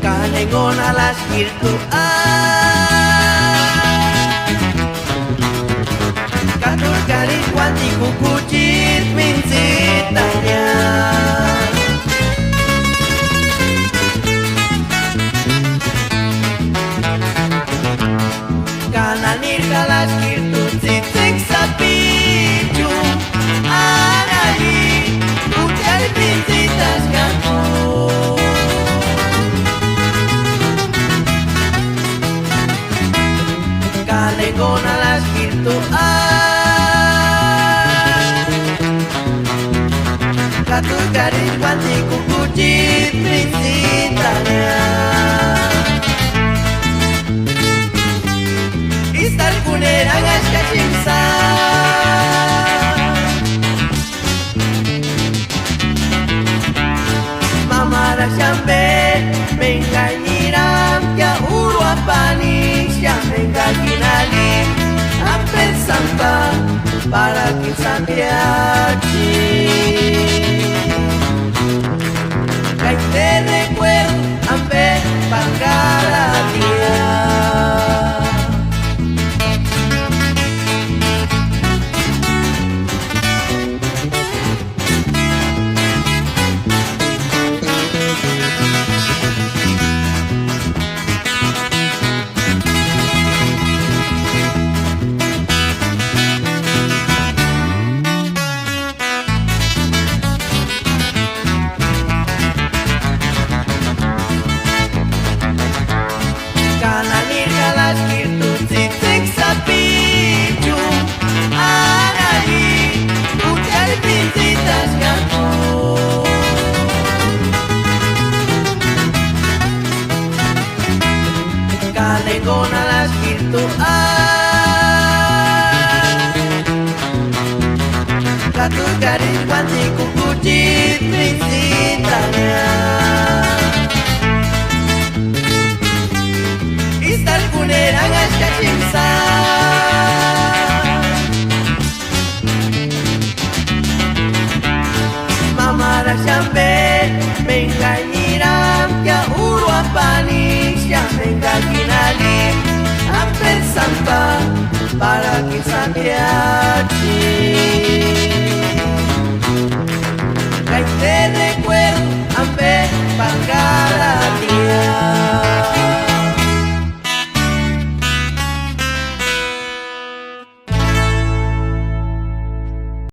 Kanengon alas kirtu katur garis wanti kukucit min citanya kananir kalas kirtu citik sapi cum arahi ujar min citas kamu Kanengon alas kirtu katur garis wanti kukucit min citanya Istar kunerangas kacimsa Mamara syambe menganyiram ya urwa panis ya mengaginali hampir sampai para kisah biaci que te recuerdo hampir pangara dia Kananir kalas kirtu citik sapi cum arahi ujar pincitas kamu Kanengon alas kirtu katur garis wanti kukucit min citanya Istar kunerangas kacimsa Mamara syambe menganyiram ya urwa panis ya mengaginali hampir sampai para kisah dia